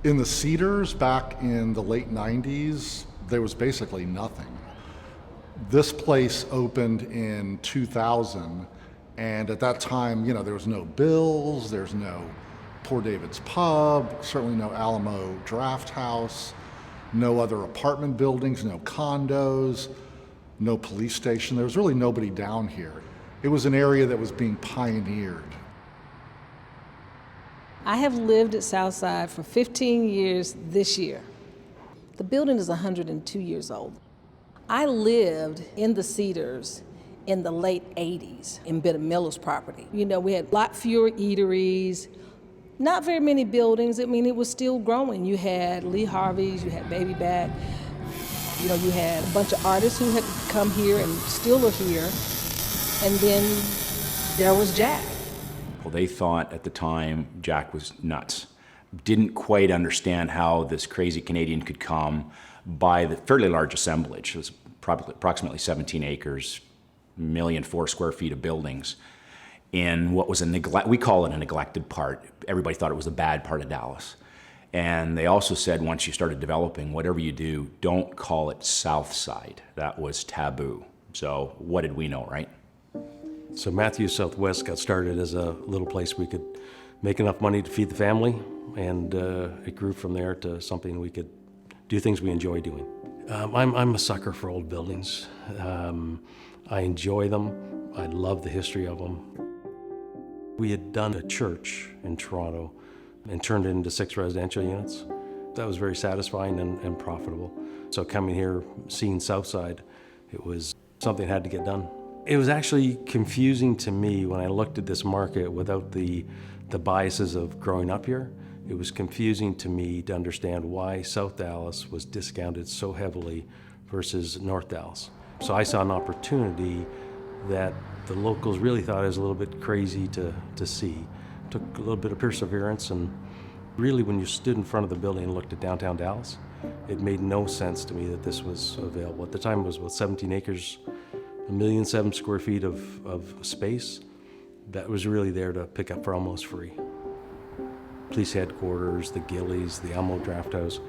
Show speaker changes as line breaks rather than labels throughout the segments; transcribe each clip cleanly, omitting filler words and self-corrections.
In the Cedars back in the late 90s, there was basically nothing. This place opened in 2000, and at that time, there was no Bills, there's no Poor David's Pub, certainly no Alamo Draft House, no other apartment buildings, no condos, no police station. There was really nobody down here. It was an area that was being pioneered.
I have lived at Southside for 15 years this year. The building is 102 years old. I lived in the Cedars in the late 80s in Bitter Miller's property. We had a lot fewer eateries, not very many buildings. It was still growing. You had Lee Harvey's, you had Baby Back, you had a bunch of artists who had come here and still are here. And then there was Jack.
Well, they thought at the time Jack was nuts. Didn't quite understand how this crazy Canadian could come by the fairly large assemblage. It was probably approximately 17 acres, 1,004,000 square feet of buildings in what was we call it a neglected part. Everybody thought it was a bad part of Dallas. And they also said once you started developing, whatever you do, don't call it South Side. That was taboo. So what did we know, right?
So Matthews Southwest got started as a little place we could make enough money to feed the family, and it grew from there to something we could do things we enjoy doing. I'm a sucker for old buildings. I enjoy them. I love the history of them. We had done a church in Toronto and turned it into 6 residential units. That was very satisfying and profitable. So coming here, seeing Southside, it was something that had to get done. It was actually confusing to me when I looked at this market without the biases of growing up here. It was confusing to me to understand why South Dallas was discounted so heavily versus North Dallas. So I saw an opportunity that the locals really thought it was a little bit crazy to see. It took a little bit of perseverance, and really when you stood in front of the building and looked at downtown Dallas, it made no sense to me that this was available. At the time it was 17 acres, 1,007,000 square feet of space that was really there to pick up for almost free. Police headquarters, the Gillies, the Alamo Draft House,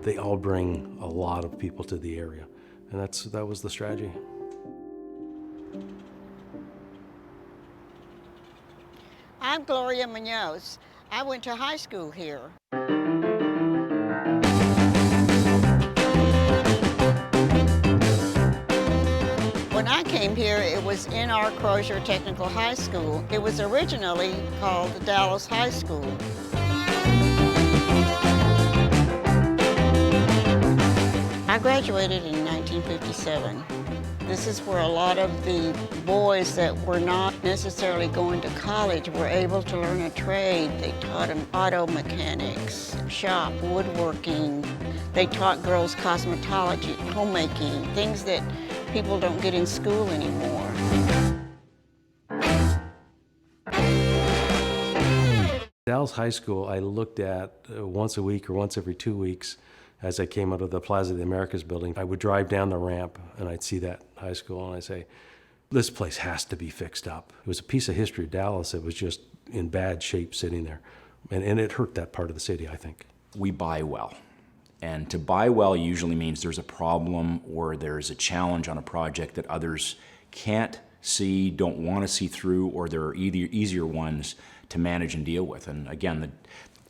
they all bring a lot of people to the area. And that was the strategy.
I'm Gloria Munoz. I went to high school here. When I came here, it was in our Crozier Technical High School. It was originally called the Dallas High School. I graduated in 1957. This is where a lot of the boys that were not necessarily going to college were able to learn a trade. They taught them auto mechanics, shop, woodworking. They taught girls cosmetology, homemaking, things that people don't get in school anymore.
Dallas High School I looked at once a week or once every 2 weeks as I came out of the Plaza of the Americas building. I would drive down the ramp and I'd see that high school and I'd say, this place has to be fixed up. It was a piece of history of Dallas that was just in bad shape sitting there. And it hurt that part of the city, I think.
We buy well. And to buy well usually means there's a problem or there's a challenge on a project that others can't see, don't want to see through, or there are easier ones to manage and deal with. And again,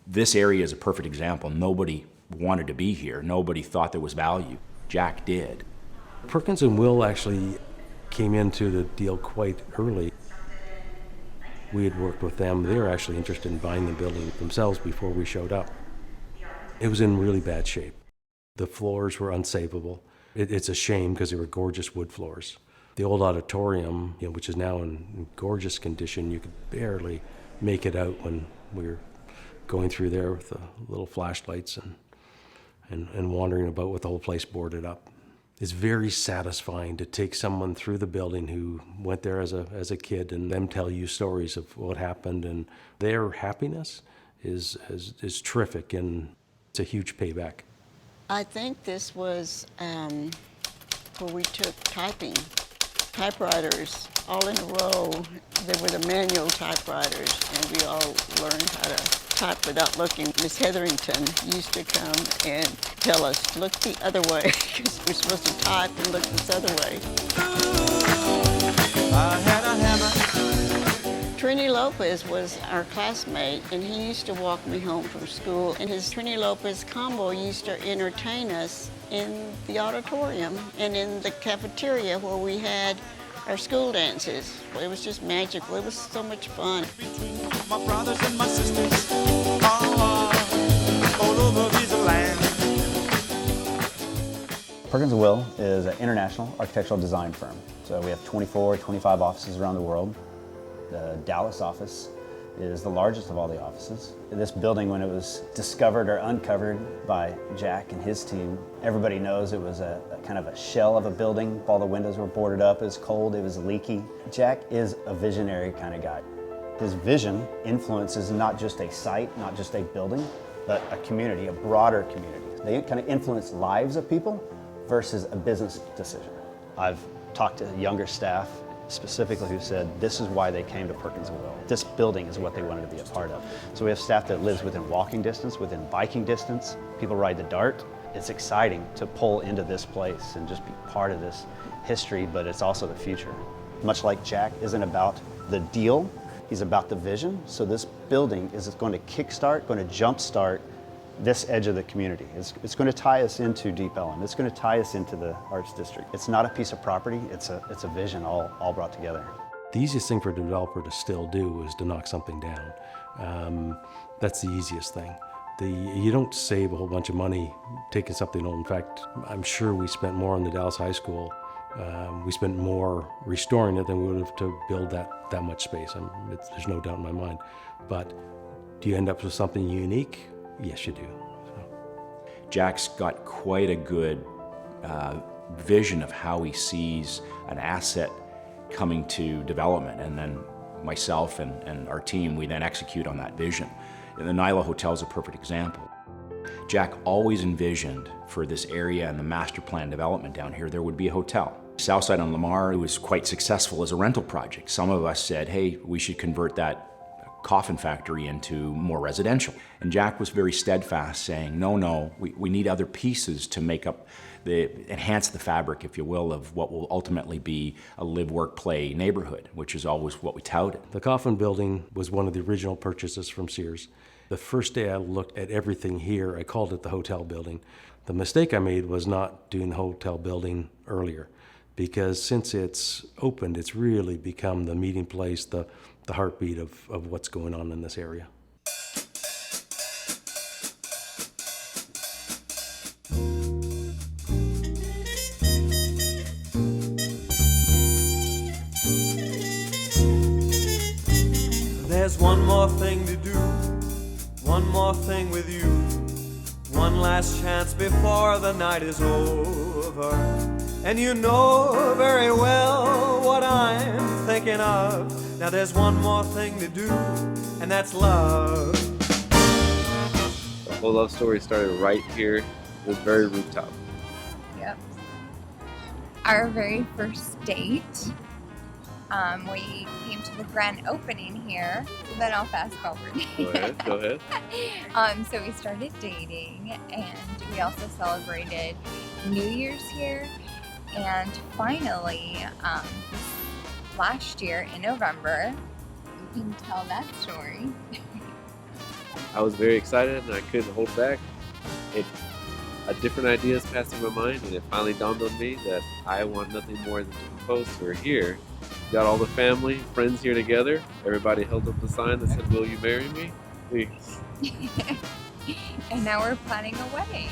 this area is a perfect example. Nobody wanted to be here. Nobody thought there was value. Jack did.
Perkins and Will actually came into the deal quite early. We had worked with them. They were actually interested in buying the building themselves before we showed up. It was in really bad shape. The floors were unsavable. It's a shame because they were gorgeous wood floors. The old auditorium, which is now in gorgeous condition, you could barely make it out when we were going through there with the little flashlights and wandering about with the whole place boarded up. It's very satisfying to take someone through the building who went there as a kid and them tell you stories of what happened, and their happiness is terrific, and it's a huge payback.
I think this was where we took typewriters all in a row. They were the manual typewriters, and we all learned how to type without looking. Miss Hetherington used to come and tell us, look the other way, because we're supposed to type and look this other way.
I had a hammer.
Trini Lopez was our classmate, and he used to walk me home from school. And his Trini Lopez combo used to entertain us in the auditorium and in the cafeteria where we had our school dances. It was just magical. It was so much fun.
Between my brothers and my sisters, all over this land.
Perkins Will is an international architectural design firm. So we have 24, 25 offices around the world. The Dallas office is the largest of all the offices. This building, when it was discovered or uncovered by Jack and his team, everybody knows it was a kind of a shell of a building. All the windows were boarded up, it was cold, it was leaky. Jack is a visionary kind of guy. His vision influences not just a site, not just a building, but a community, a broader community. They kind of influence lives of people versus a business decision. I've talked to younger staff specifically who said this is why they came to Perkins Will. This building is what they wanted to be a part of. So we have staff that lives within walking distance, within biking distance. People ride the Dart. It's exciting to pull into this place and just be part of this history, but it's also the future. Much like Jack isn't about the deal, he's about the vision. So this building is going to kickstart, going to jumpstart this edge of the community. It's going to tie us into Deep Ellum. It's going to tie us into the Arts District. It's not a piece of property, it's a vision all brought together.
The easiest thing for a developer to still do is to knock something down. That's the easiest thing. You don't save a whole bunch of money taking something old. In fact, I'm sure we spent more on the Dallas High School. We spent more restoring it than we would have to build that much space. There's no doubt in my mind. But do you end up with something unique? Yes, you do.
Jack's got quite a good vision of how he sees an asset coming to development, and then myself and our team, we then execute on that vision. And the Nyla Hotel is a perfect example. Jack always envisioned for this area and the master plan development down here, there would be a hotel. Southside on Lamar, it was quite successful as a rental project. Some of us said, hey, we should convert that coffin factory into more residential. And Jack was very steadfast, saying, no, we need other pieces to make up enhance the fabric, if you will, of what will ultimately be a live, work, play neighborhood, which is always what we touted.
The coffin building was one of the original purchases from Sears. The first day I looked at everything here, I called it the hotel building. The mistake I made was not doing the hotel building earlier, because since it's opened, it's really become the meeting place, the heartbeat of what's going on in this area.
There's one more thing to do, one more thing with you, one last chance before the night is over. And you know very well what I'm thinking of. Now there's one more thing to do, and that's love.
The whole love story started right here, this very rooftop.
Yep. Our very first date, we came to the grand opening here, then I'll fast forward.
Go ahead.
So we started dating, and we also celebrated New Year's here. And finally, last year in November, you can tell that story.
I was very excited and I couldn't hold back. A different ideas passed through my mind, and it finally dawned on me that I want nothing more than to propose to her here. Got all the family, friends here together. Everybody held up the sign that said, "Will you marry me?" Please.
And now we're planning a wedding.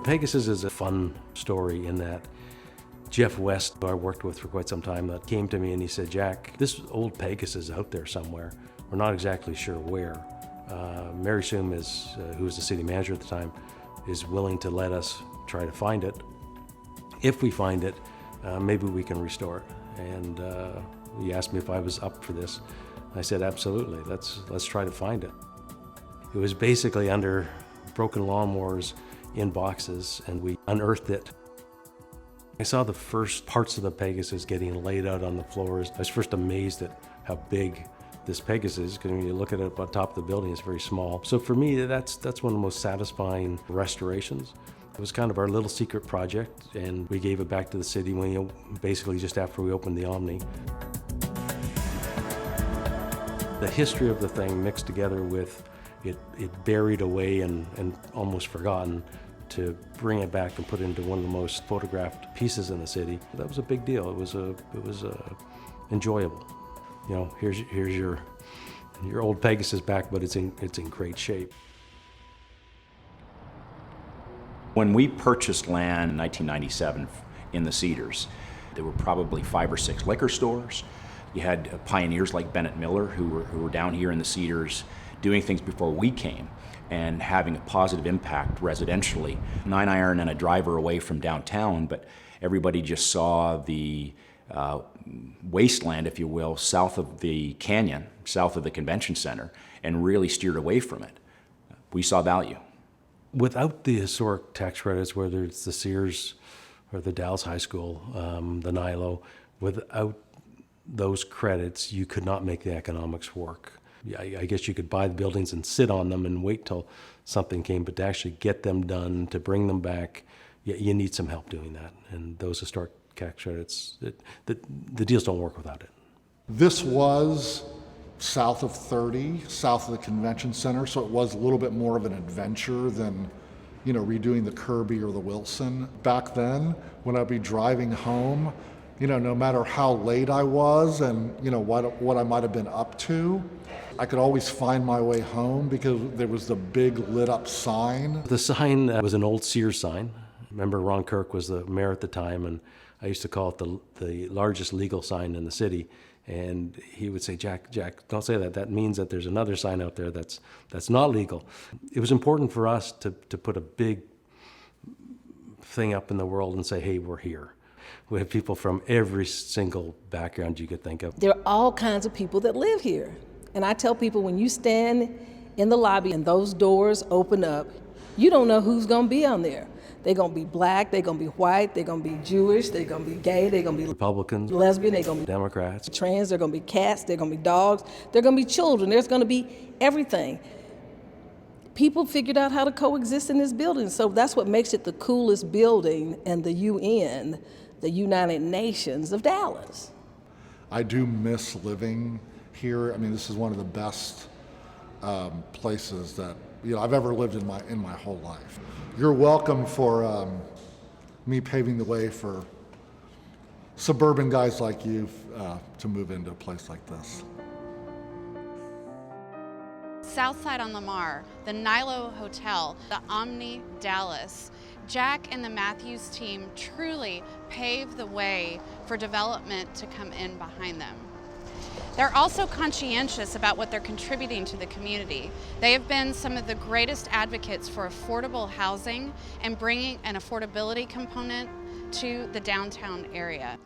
Pegasus is a fun story in that Jeff West, who I worked with for quite some time, that came to me and he said, "Jack, this old Pegasus is out there somewhere. We're not exactly sure where." Mary Sum, who was the city manager at the time, is willing to let us try to find it. If we find it, maybe we can restore it. And he asked me if I was up for this. I said, absolutely, let's try to find it. It was basically under broken lawnmowers in boxes, and we unearthed it. I saw the first parts of the Pegasus getting laid out on the floors. I was first amazed at how big this Pegasus is, because when you look at it on top of the building, it's very small. So for me, that's one of the most satisfying restorations. It was kind of our little secret project, and we gave it back to the city when, basically just after we opened the Omni. The history of the thing mixed together with it buried away and almost forgotten, to bring it back and put it into one of the most photographed pieces in the city. That was a big deal. It was enjoyable. You know, here's your old Pegasus back, but it's in great shape.
When we purchased land in 1997 in the Cedars, there were probably 5 or 6 liquor stores. You had pioneers like Bennett Miller who were down here in the Cedars doing things before we came and having a positive impact residentially. 9 iron and a driver away from downtown, but everybody just saw the wasteland, if you will, south of the canyon, south of the convention center, and really steered away from it. We saw value.
Without the historic tax credits, whether it's the Sears or the Dallas High School, the NILO, without those credits, you could not make the economics work. I guess you could buy the buildings and sit on them and wait till something came, but to actually get them done, to bring them back, you need some help doing that. And those historic tax credits, the deals don't work without it.
This was south of 30, south of the convention center, so it was a little bit more of an adventure than, you know, redoing the Kirby or the Wilson. Back then, when I'd be driving home, you know, no matter how late I was and, you know, what I might have been up to, I could always find my way home because there was the big lit up sign.
The sign was an old Sears sign. Remember, Ron Kirk was the mayor at the time, and I used to call it the largest legal sign in the city. And he would say, Jack, don't say that. That means that there's another sign out there that's not legal. It was important for us to put a big thing up in the world and say, hey, we're here. We have people from every single background you could think of.
There are all kinds of people that live here. And I tell people, when you stand in the lobby and those doors open up, you don't know who's gonna be on there. They're gonna be black, they're gonna be white, they're gonna be Jewish, they're gonna be gay, they're gonna be
Republicans,
lesbian, they're gonna be
Democrats,
trans, they're gonna be cats, they're gonna be dogs, they're gonna be children, there's gonna be everything. People figured out how to coexist in this building, so that's what makes it the coolest building in the UN, the United Nations of Dallas.
I do miss living here. I mean, this is one of the best places that, you know, I've ever lived in my whole life. You're welcome for me paving the way for suburban guys like you to move into a place like this.
Southside on Lamar, the Nilo Hotel, the Omni Dallas. Jack and the Matthews team truly paved the way for development to come in behind them. They're also conscientious about what they're contributing to the community. They have been some of the greatest advocates for affordable housing and bringing an affordability component to the downtown area.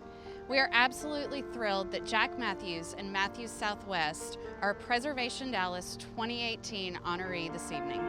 We are absolutely thrilled that Jack Matthews and Matthews Southwest are Preservation Dallas 2018 honoree this evening.